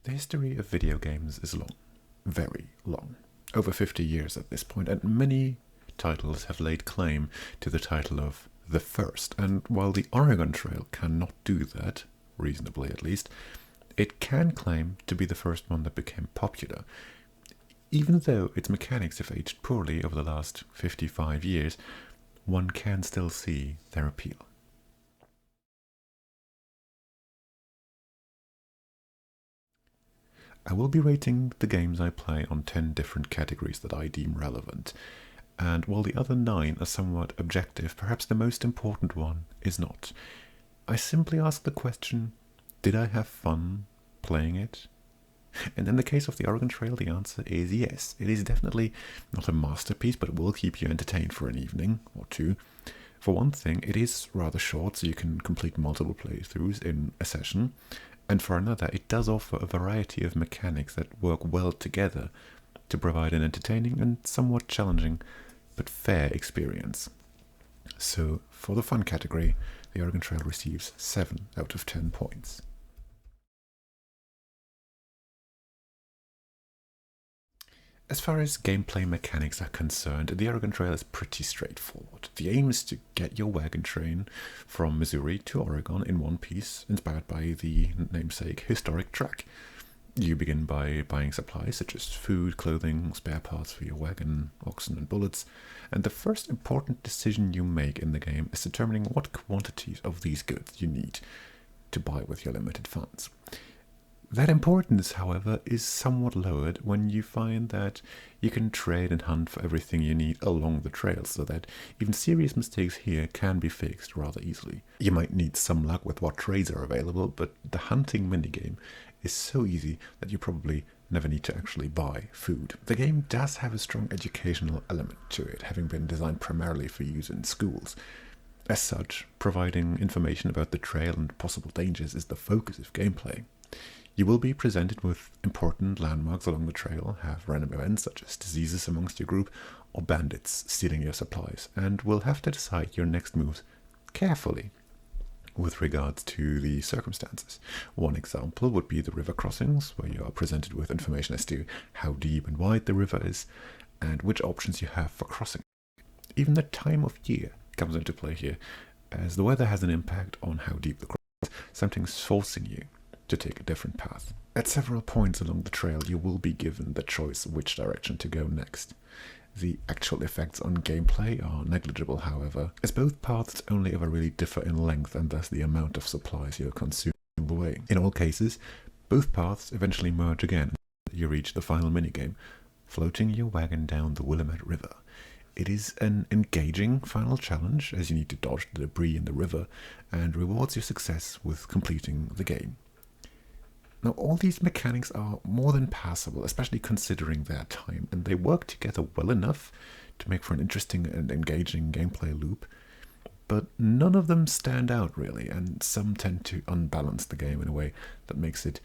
The history of video games is long, very long, over 50 years at this point, and many titles have laid claim to the title of the first. And while the Oregon Trail cannot do that, reasonably at least, it can claim to be the first one that became popular. Even though its mechanics have aged poorly over the last 55 years, one can still see their appeal. I will be rating the games I play on 10 different categories that I deem relevant, and while the other 9 are somewhat objective, perhaps the most important one is not. I simply ask the question, did I have fun playing it? And in the case of the Oregon Trail, the answer is yes. It is definitely not a masterpiece, but it will keep you entertained for an evening or two. For one thing, it is rather short, so you can complete multiple playthroughs in a session. And for another, it does offer a variety of mechanics that work well together to provide an entertaining and somewhat challenging but fair experience. So, for the fun category, the Oregon Trail receives 7 out of 10 points. As far as gameplay mechanics are concerned, the Oregon Trail is pretty straightforward. The aim is to get your wagon train from Missouri to Oregon in one piece, inspired by the namesake historic track. You begin by buying supplies such as food, clothing, spare parts for your wagon, oxen and bullets, and the first important decision you make in the game is determining what quantities of these goods you need to buy with your limited funds. That importance, however, is somewhat lowered when you find that you can trade and hunt for everything you need along the trail, so that even serious mistakes here can be fixed rather easily. You might need some luck with what trades are available, but the hunting minigame is so easy that you probably never need to actually buy food. The game does have a strong educational element to it, having been designed primarily for use in schools. As such, providing information about the trail and possible dangers is the focus of gameplay. You will be presented with important landmarks along the trail, have random events such as diseases amongst your group or bandits stealing your supplies, and will have to decide your next moves carefully with regards to the circumstances. One example would be the river crossings, where you are presented with information as to how deep and wide the river is and which options you have for crossing. Even the time of year comes into play here, as the weather has an impact on how deep the crossing is, sometimes forcing you to take a different path. At several points along the trail, you will be given the choice which direction to go next. The actual effects on gameplay are negligible, however, as both paths only ever really differ in length and thus the amount of supplies you're consuming the way. In all cases, both paths eventually merge again. You reach the final minigame, floating your wagon down the Willamette River. It is an engaging final challenge, as you need to dodge the debris in the river, and rewards your success with completing the game. Now, all these mechanics are more than passable, especially considering their time, and they work together well enough to make for an interesting and engaging gameplay loop, but none of them stand out really, and some tend to unbalance the game in a way that makes it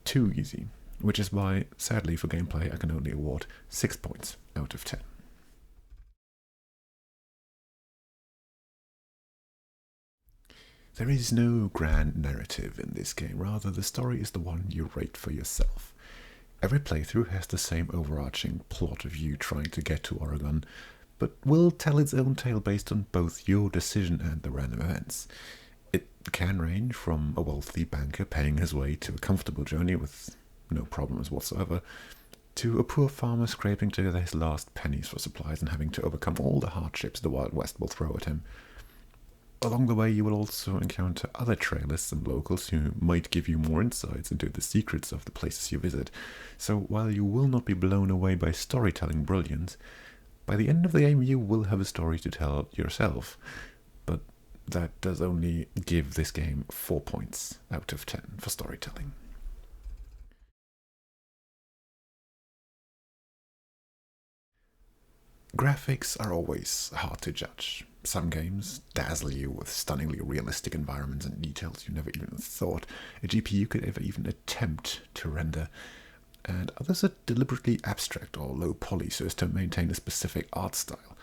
too easy, which is why, sadly for gameplay, I can only award 6 points out of 10. There is no grand narrative in this game, rather the story is the one you rate for yourself. Every playthrough has the same overarching plot of you trying to get to Oregon, but will tell its own tale based on both your decision and the random events. It can range from a wealthy banker paying his way to a comfortable journey with no problems whatsoever, to a poor farmer scraping together his last pennies for supplies and having to overcome all the hardships the Wild West will throw at him. Along the way, you will also encounter other trailers and locals who might give you more insights into the secrets of the places you visit. So while you will not be blown away by storytelling brilliance, by the end of the game you will have a story to tell yourself. But that does only give this game 4 points out of 10 for storytelling. Graphics are always hard to judge. Some games dazzle you with stunningly realistic environments and details you never even thought a GPU could ever even attempt to render, and others are deliberately abstract or low poly so as to maintain a specific art style.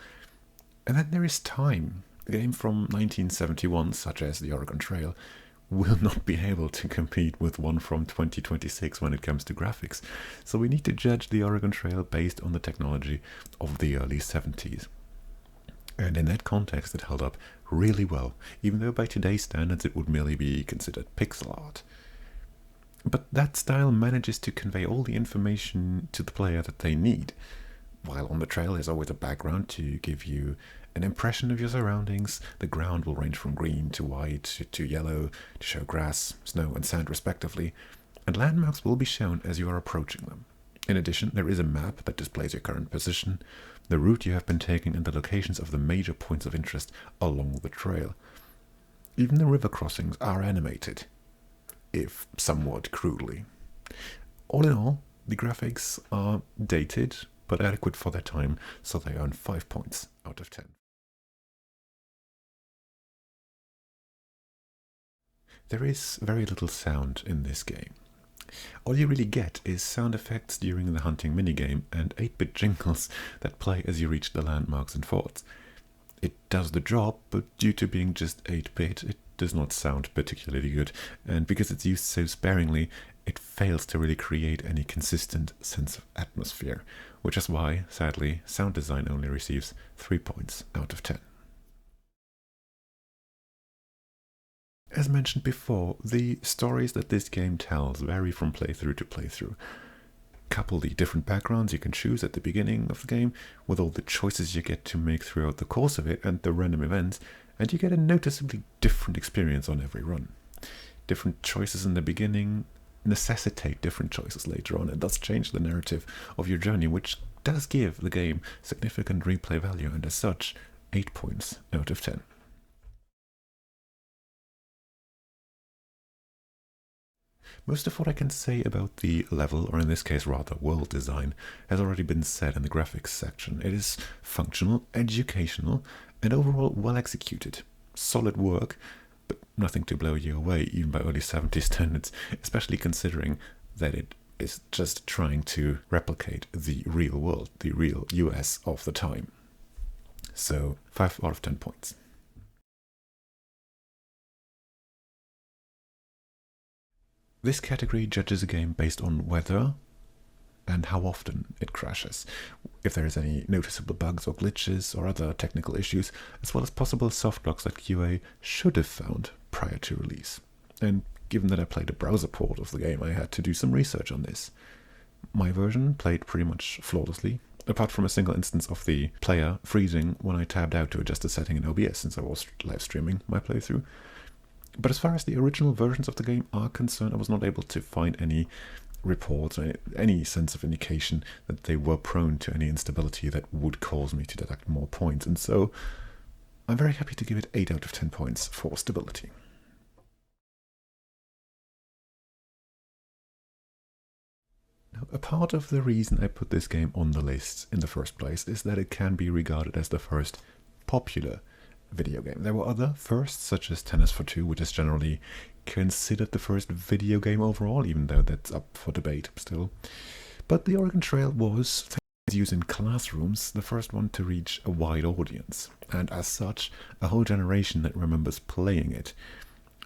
And then there is time. A game from 1971, such as The Oregon Trail, will not be able to compete with one from 2026 when it comes to graphics. So we need to judge the Oregon Trail based on the technology of the early 70s. And in that context, it held up really well, even though by today's standards it would merely be considered pixel art. But that style manages to convey all the information to the player that they need, while on the trail there's always a background to give you an impression of your surroundings. The ground will range from green to white to yellow to show grass, snow and sand respectively, and landmarks will be shown as you are approaching them. In addition, there is a map that displays your current position, the route you have been taking and the locations of the major points of interest along the trail. Even the river crossings are animated, if somewhat crudely. All in all, the graphics are dated but adequate for their time, so they earn 5 points out of 10. There is very little sound in this game. All you really get is sound effects during the hunting minigame and 8-bit jingles that play as you reach the landmarks and forts. It does the job, but due to being just 8-bit, it does not sound particularly good, and because it's used so sparingly, it fails to really create any consistent sense of atmosphere, which is why, sadly, sound design only receives 3 points out of 10. As mentioned before, the stories that this game tells vary from playthrough to playthrough. Couple the different backgrounds you can choose at the beginning of the game with all the choices you get to make throughout the course of it and the random events, and you get a noticeably different experience on every run. Different choices in the beginning necessitate different choices later on, and thus change the narrative of your journey, which does give the game significant replay value, and as such, 8 points out of 10. Most of what I can say about the level, or in this case rather world design, has already been said in the graphics section. It is functional, educational, and overall well executed. Solid work, but nothing to blow you away, even by early 70s standards, especially considering that it is just trying to replicate the real world, the real US of the time. So 5 out of 10 points. This category judges a game based on whether and how often it crashes, if there is any noticeable bugs or glitches or other technical issues, as well as possible softlocks that QA should have found prior to release. And given that I played a browser port of the game, I had to do some research on this. My version played pretty much flawlessly, apart from a single instance of the player freezing when I tabbed out to adjust a setting in OBS since I was live streaming my playthrough. But as far as the original versions of the game are concerned, I was not able to find any reports or any sense of indication that they were prone to any instability that would cause me to deduct more points, and so I'm very happy to give it 8 out of 10 points for stability. Now, a part of the reason I put this game on the list in the first place is that it can be regarded as the first popular video game. There were other firsts, such as Tennis for Two, which is generally considered the first video game overall, even though that's up for debate still. But the Oregon Trail was, thanks to its use in classrooms, the first one to reach a wide audience, and as such, a whole generation that remembers playing it.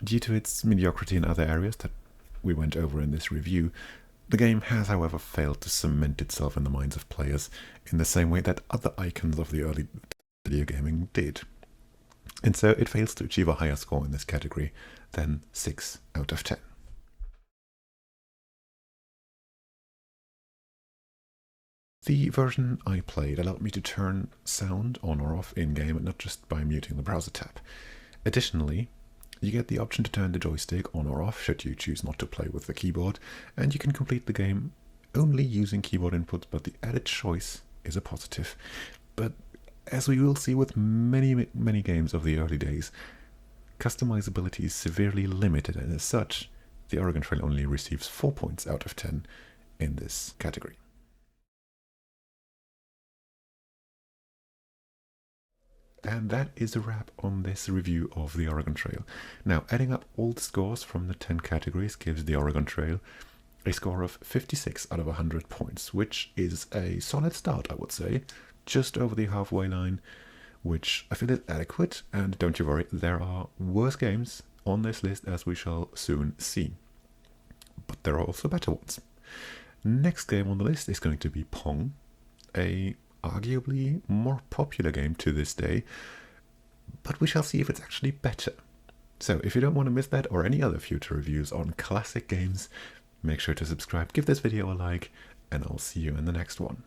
Due to its mediocrity in other areas that we went over in this review, the game has, however, failed to cement itself in the minds of players in the same way that other icons of the early video gaming did. And so it fails to achieve a higher score in this category than 6 out of 10. The version I played allowed me to turn sound on or off in-game and not just by muting the browser tab. Additionally, you get the option to turn the joystick on or off should you choose not to play with the keyboard, and you can complete the game only using keyboard inputs, but the added choice is a positive. But as we will see with many games of the early days, customizability is severely limited, and as such, the Oregon Trail only receives 4 points out of 10 in this category. And that is a wrap on this review of the Oregon Trail. Now, adding up all the scores from the 10 categories gives the Oregon Trail a score of 56 out of 100 points, which is a solid start, I would say, just over the halfway line, which I feel is adequate. And don't you worry, there are worse games on this list, as we shall soon see. But there are also better ones. Next game on the list is going to be Pong, a arguably more popular game to this day, but we shall see if it's actually better. So if you don't want to miss that or any other future reviews on classic games, make sure to subscribe, give this video a like, and I'll see you in the next one.